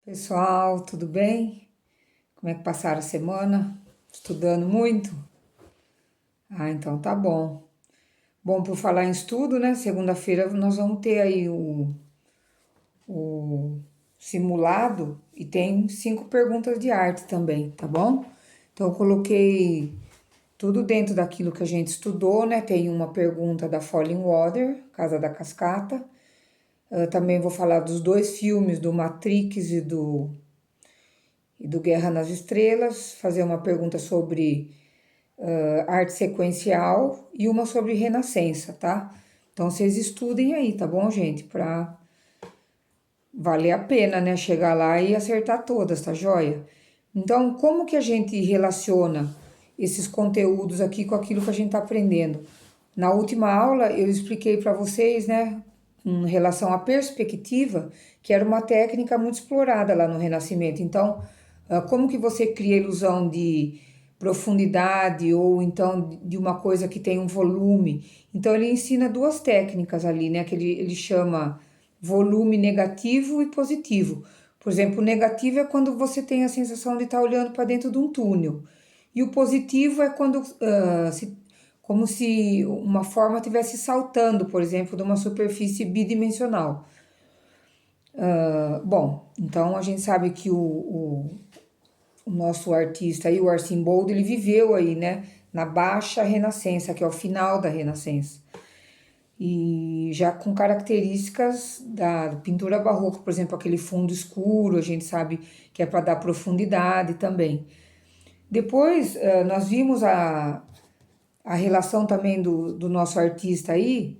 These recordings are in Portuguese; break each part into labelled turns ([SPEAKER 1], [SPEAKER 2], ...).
[SPEAKER 1] Pessoal, tudo bem? Como é que passaram a semana? Estudando muito? Ah, então tá bom. Bom, por falar em estudo, né? Segunda-feira nós vamos ter aí o simulado e tem 5 perguntas de arte também, tá bom? Então eu coloquei tudo dentro daquilo que a gente estudou, né? Tem uma pergunta da Falling Water, Casa da Cascata. Eu também vou falar dos 2 filmes, do Matrix e do Guerra nas Estrelas, fazer uma pergunta sobre arte sequencial e uma sobre renascença, tá? Então vocês estudem aí, tá bom, gente? Pra valer a pena, né? Chegar lá e acertar todas, tá joia? Então, como que a gente relaciona esses conteúdos aqui com aquilo que a gente tá aprendendo? Na última aula eu expliquei para vocês, né, em relação à perspectiva, que era uma técnica muito explorada lá no Renascimento. Então, como que você cria a ilusão de profundidade ou então de uma coisa que tem um volume? Então, ele ensina 2 técnicas ali, né, que ele chama volume negativo e positivo. Por exemplo, o negativo é quando você tem a sensação de estar olhando para dentro de um túnel. E o positivo é quando, como se uma forma estivesse saltando, por exemplo, de uma superfície bidimensional. Bom, então a gente sabe que o nosso artista aí, o Arcimboldo, ele viveu aí, né, na Baixa Renascença, que é o final da Renascença. E já com características da pintura barroca, por exemplo, aquele fundo escuro, a gente sabe que é para dar profundidade também. Depois, nós vimos a relação também do nosso artista aí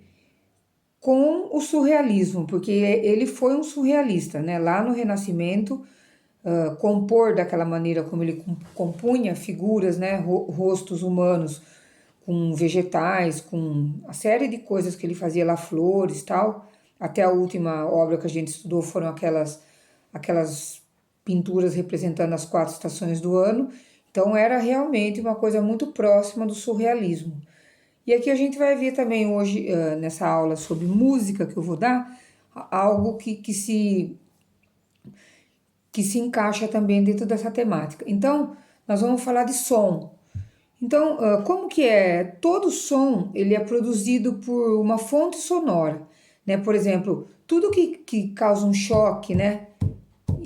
[SPEAKER 1] com o surrealismo, porque ele foi um surrealista, né? Lá no Renascimento, compor daquela maneira como ele compunha figuras, né? Rostos humanos com vegetais, com a série de coisas que ele fazia lá, flores, tal. Até a última obra que a gente estudou foram aquelas pinturas representando as 4 estações do ano. Então era realmente uma coisa muito próxima do surrealismo. E aqui a gente vai ver também hoje, nessa aula sobre música que eu vou dar, algo que se encaixa também dentro dessa temática. Então, nós vamos falar de som. Então, como que é? Todo som, ele é produzido por uma fonte sonora, né? Por exemplo, tudo que causa um choque, né?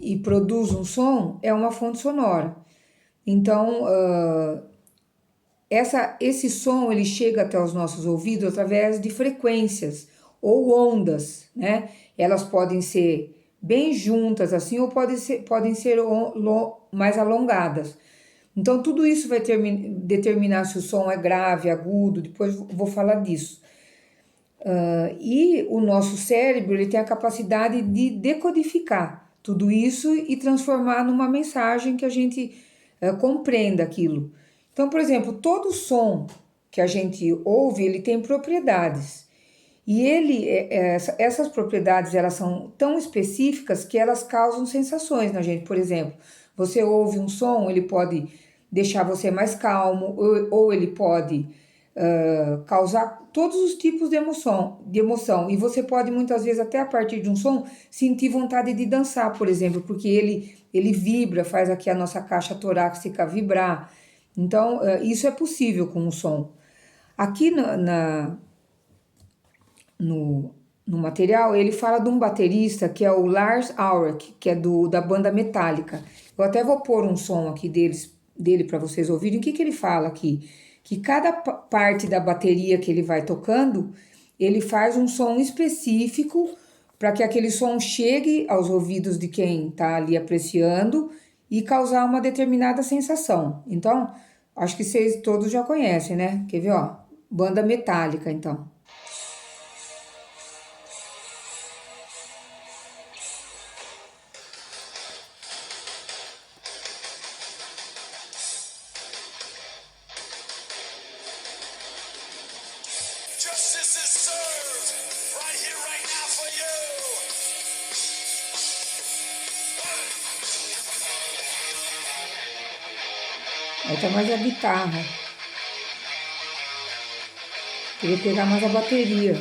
[SPEAKER 1] E produz um som é uma fonte sonora. Então, esse som ele chega até os nossos ouvidos através de frequências ou ondas, né? Elas podem ser bem juntas assim ou podem ser mais alongadas. Então tudo isso vai determinar se o som é grave, agudo, depois vou falar disso. E o nosso cérebro ele tem a capacidade de decodificar tudo isso e transformar numa mensagem que a gente compreenda aquilo. Então, por exemplo, todo som que a gente ouve, ele tem propriedades. E essas propriedades, elas são tão específicas que elas causam sensações na gente. Por exemplo, você ouve um som, ele pode deixar você mais calmo, ou ele pode causar todos os tipos de emoção. E você pode muitas vezes, até a partir de um som, sentir vontade de dançar, por exemplo, porque ele vibra, faz aqui a nossa caixa torácica vibrar. Então, isso é possível com o som. Aqui no, no material, ele fala de um baterista que é o Lars Ulrich, que é da banda Metallica. Eu até vou pôr um som aqui dele para vocês ouvirem. O que ele fala aqui? Que cada parte da bateria que ele vai tocando, ele faz um som específico para que aquele som chegue aos ouvidos de quem está ali apreciando e causar uma determinada sensação. Então, acho que vocês todos já conhecem, né? Quer ver, ó? Banda Metallica, então. Justice is served right here, right now for you. Aí tá mais a guitarra. Queria pegar mais a bateria.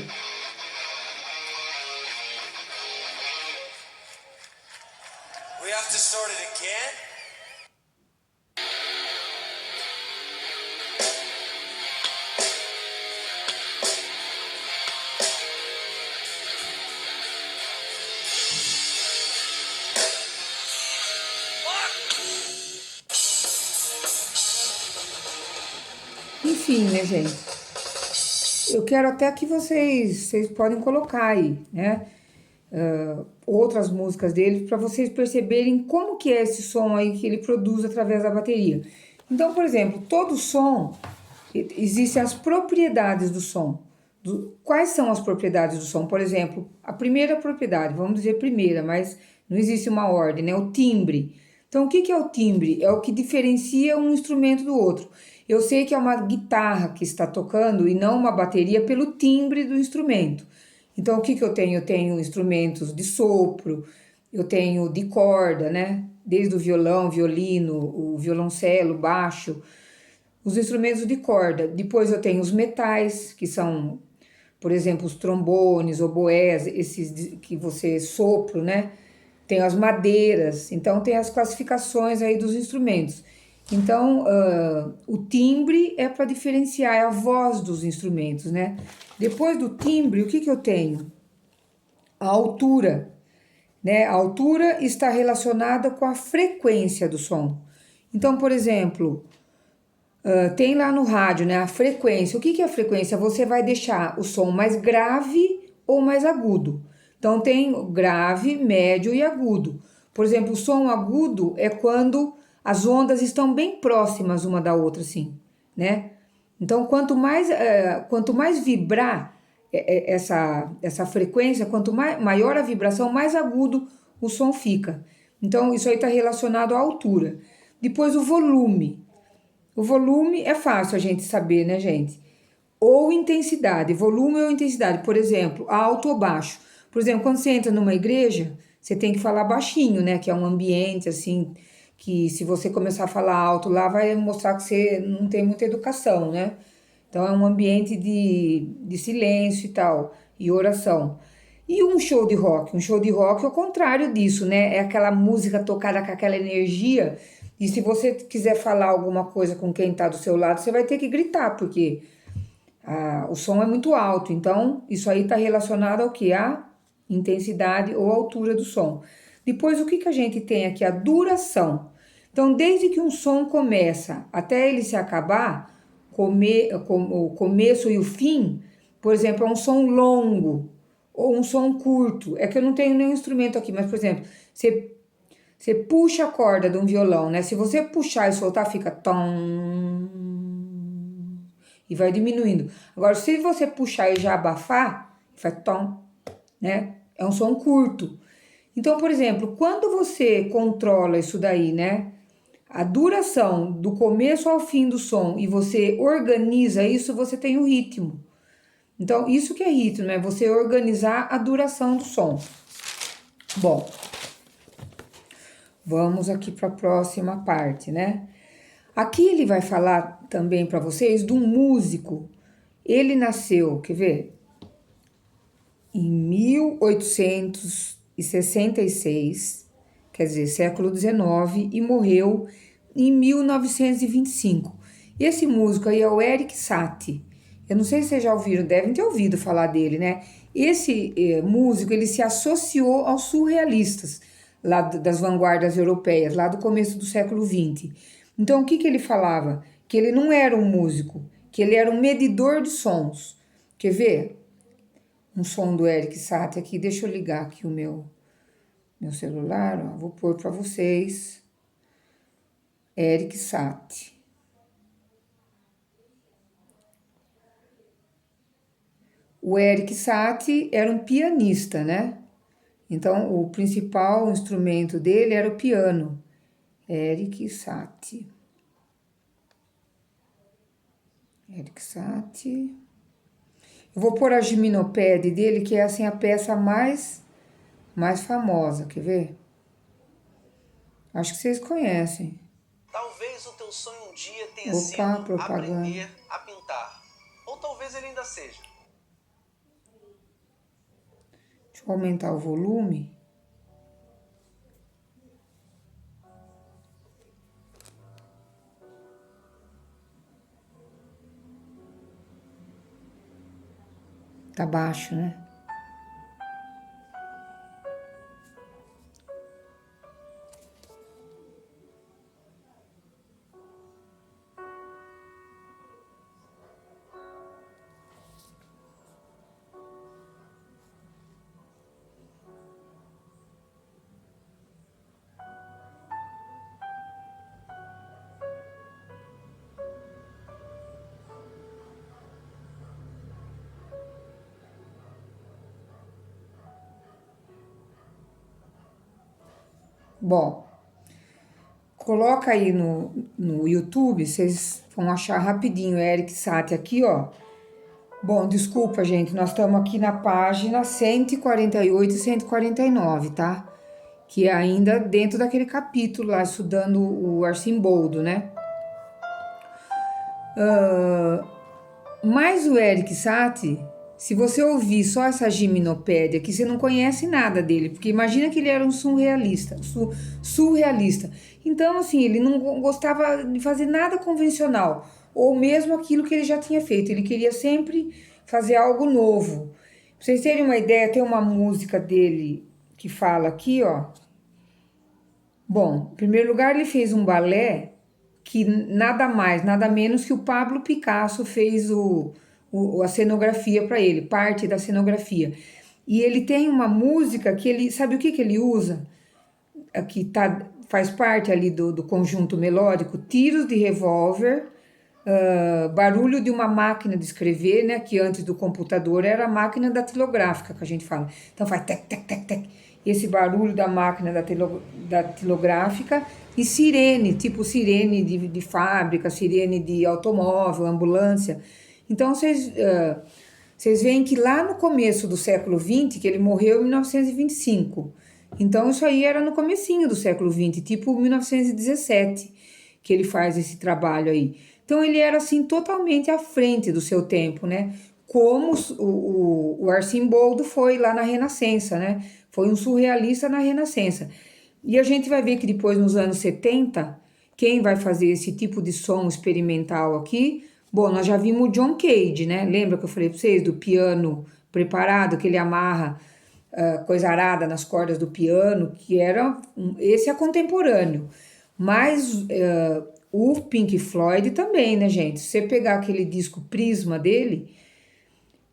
[SPEAKER 1] We have
[SPEAKER 2] distorted again?
[SPEAKER 1] Enfim, né, gente? Eu quero até que vocês podem colocar aí, né? Outras músicas dele para vocês perceberem como que é esse som aí que ele produz através da bateria. Então, por exemplo, todo som, existem as propriedades do som. Quais são as propriedades do som? Por exemplo, a primeira propriedade, vamos dizer primeira, mas não existe uma ordem, né? O timbre. Então, o que que é o timbre? É o que diferencia um instrumento do outro. Eu sei que é uma guitarra que está tocando e não uma bateria pelo timbre do instrumento. Então, o que que eu tenho? Eu tenho instrumentos de sopro, eu tenho de corda, né? Desde o violão, violino, o violoncelo, baixo, os instrumentos de corda. Depois eu tenho os metais, que são, por exemplo, os trombones, oboés, esses que você sopro, né? Tem as madeiras, então tem as classificações aí dos instrumentos. Então, o timbre é para diferenciar a voz dos instrumentos, né? Depois do timbre, o que que eu tenho? A altura, né? A altura está relacionada com a frequência do som. Então, por exemplo, tem lá no rádio, né? A frequência. O que que é a frequência? Você vai deixar o som mais grave ou mais agudo. Então, tem grave, médio e agudo. Por exemplo, o som agudo é quando as ondas estão bem próximas uma da outra, assim, né? Então, quanto mais vibrar essa frequência, quanto maior a vibração, mais agudo o som fica. Então, isso aí está relacionado à altura. Depois, o volume. O volume é fácil a gente saber, né, gente? Ou intensidade, volume ou intensidade. Por exemplo, alto ou baixo. Por exemplo, quando você entra numa igreja, você tem que falar baixinho, né? Que é um ambiente, assim, que se você começar a falar alto lá, vai mostrar que você não tem muita educação, né? Então, é um ambiente de silêncio e tal, e oração. E um show de rock? Um show de rock é o contrário disso, né? É aquela música tocada com aquela energia. E se você quiser falar alguma coisa com quem tá do seu lado, você vai ter que gritar, porque o som é muito alto. Então, isso aí tá relacionado ao que? A intensidade ou altura do som. Depois, o que que a gente tem aqui? A duração. Então, desde que um som começa até ele se acabar, o começo e o fim, por exemplo, é um som longo ou um som curto. É que eu não tenho nenhum instrumento aqui, mas, por exemplo, você puxa a corda de um violão, né? Se você puxar e soltar, fica tom e vai diminuindo. Agora, se você puxar e já abafar, faz tom, né? É um som curto. Então, por exemplo, quando você controla isso daí, né? A duração do começo ao fim do som e você organiza isso, você tem o ritmo. Então, isso que é ritmo, é você organizar a duração do som. Bom, vamos aqui para a próxima parte, né? Aqui ele vai falar também para vocês de um músico. Ele nasceu, quer ver? Em 1866, quer dizer, século XIX, e morreu em 1925. Esse músico aí é o Erik Satie. Eu não sei se vocês já ouviram, devem ter ouvido falar dele, né? Esse músico, ele se associou aos surrealistas, lá das vanguardas europeias, lá do começo do século XX. Então, o que que ele falava? Que ele não era um músico, que ele era um medidor de sons. Quer ver? Um som do Erik Satie aqui. Deixa eu ligar aqui o meu celular, ó. Vou pôr para vocês. Erik Satie. O Erik Satie era um pianista, né? Então, o principal instrumento dele era o piano. Erik Satie. Erik Satie. Eu vou pôr a Gimnopédia dele, que é assim a peça mais famosa, quer ver? Acho que vocês conhecem.
[SPEAKER 2] Talvez o teu sonho um dia tenha
[SPEAKER 1] Opa,
[SPEAKER 2] sido
[SPEAKER 1] propaganda.
[SPEAKER 2] aprender a pintar. Ou talvez ele ainda seja.
[SPEAKER 1] Deixa eu aumentar o volume. Tá baixo, né? Bom, coloca aí no YouTube, vocês vão achar rapidinho Erik Satie aqui, ó. Bom, desculpa, gente, nós estamos aqui na página 148 e 149, tá? Que é ainda dentro daquele capítulo lá, estudando o Arcimboldo, né? Mas o Erik Satie, se você ouvir só essa Gimnopédia aqui, você não conhece nada dele, porque imagina que ele era um surrealista. Então, assim, ele não gostava de fazer nada convencional, ou mesmo aquilo que ele já tinha feito, ele queria sempre fazer algo novo. Pra vocês terem uma ideia, tem uma música dele que fala aqui, ó. Bom, em primeiro lugar, ele fez um balé que nada mais, nada menos que o Pablo Picasso fez a cenografia para ele, parte da cenografia. E ele tem uma música que ele, sabe o que ele usa? Que faz parte ali do conjunto melódico, tiros de revólver, barulho de uma máquina de escrever, né? Que antes do computador era a máquina datilográfica que a gente fala. Então faz tec, tec, tec, tec. Esse barulho da máquina datilográfica e sirene, tipo sirene de fábrica, sirene de automóvel, ambulância. Então vocês veem que lá no começo do século XX, que ele morreu em 1925, então isso aí era no comecinho do século XX, tipo 1917, que ele faz esse trabalho aí. Então ele era assim totalmente à frente do seu tempo, né? Como o Arcimboldo foi lá na Renascença, né? Foi um surrealista na Renascença. E a gente vai ver que depois, nos anos 70, quem vai fazer esse tipo de som experimental aqui? Bom, nós já vimos o John Cage, né? Lembra que eu falei para vocês do piano preparado, que ele amarra coisa arada nas cordas do piano, que era... Esse é contemporâneo. Mas o Pink Floyd também, né, gente? Se você pegar aquele disco Prisma dele,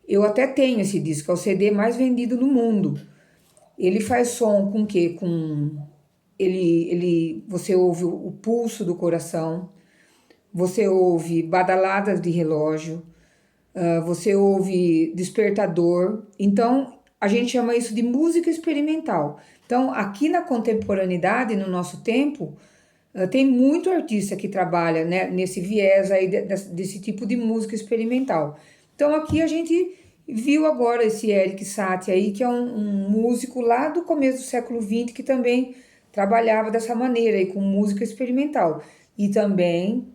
[SPEAKER 1] eu até tenho esse disco, é o CD mais vendido no mundo. Ele faz som com o quê? Você ouve o pulso do coração, você ouve badaladas de relógio, você ouve despertador. Então, a gente chama isso de música experimental. Então, aqui na contemporaneidade, no nosso tempo, tem muito artista que trabalha, né, nesse viés aí desse tipo de música experimental. Então, aqui a gente viu agora esse Erik Satie aí, que é um músico lá do começo do século XX, que também trabalhava dessa maneira aí, com música experimental. E também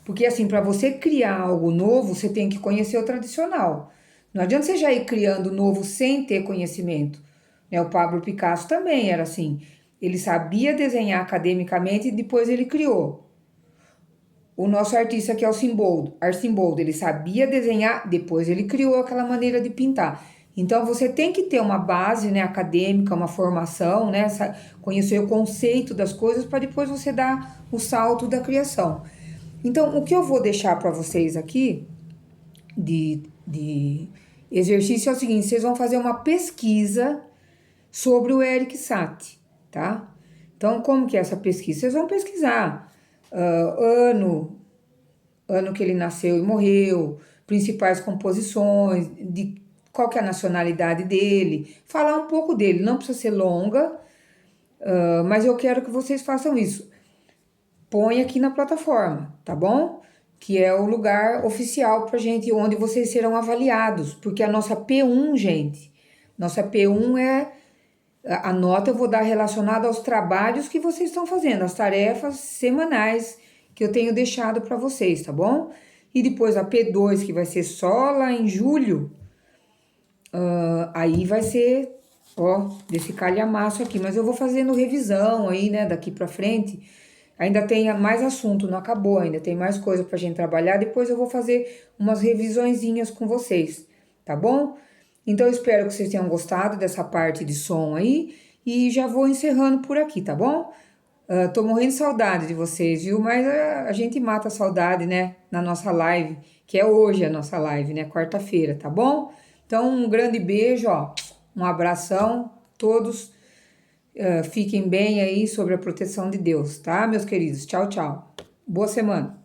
[SPEAKER 1] porque assim, para você criar algo novo, você tem que conhecer o tradicional. Não adianta você já ir criando novo sem ter conhecimento. Né? O Pablo Picasso também era assim. Ele sabia desenhar academicamente e depois ele criou. O nosso artista que é o Arcimboldo, ele sabia desenhar, depois ele criou aquela maneira de pintar. Então você tem que ter uma base, né, acadêmica, uma formação, né, conhecer o conceito das coisas para depois você dar o salto da criação. Então, o que eu vou deixar para vocês aqui de exercício é o seguinte: vocês vão fazer uma pesquisa sobre o Erik Satie, tá? Então, como que é essa pesquisa? Vocês vão pesquisar ano que ele nasceu e morreu, principais composições, de qual que é a nacionalidade dele, falar um pouco dele, não precisa ser longa, mas eu quero que vocês façam isso. Põe aqui na plataforma, tá bom? Que é o lugar oficial pra gente, onde vocês serão avaliados, porque a nossa P1, gente, nossa P1 é a nota eu vou dar relacionada aos trabalhos que vocês estão fazendo, as tarefas semanais que eu tenho deixado para vocês, tá bom? E depois a P2, que vai ser só lá em julho, aí vai ser, ó, desse calhamaço aqui, mas eu vou fazendo revisão aí, né, daqui para frente, Ainda tem mais assunto, não acabou ainda, tem mais coisa pra gente trabalhar. Depois eu vou fazer umas revisõezinhas com vocês, tá bom? Então eu espero que vocês tenham gostado dessa parte de som aí e já vou encerrando por aqui, tá bom? Tô morrendo de saudade de vocês, viu? Mas a gente mata a saudade, né? Na nossa live, que é hoje a nossa live, né? Quarta-feira, tá bom? Então, um grande beijo, ó. Um abração. Todos fiquem bem aí sobre a proteção de Deus, tá, meus queridos? Tchau, tchau. Boa semana.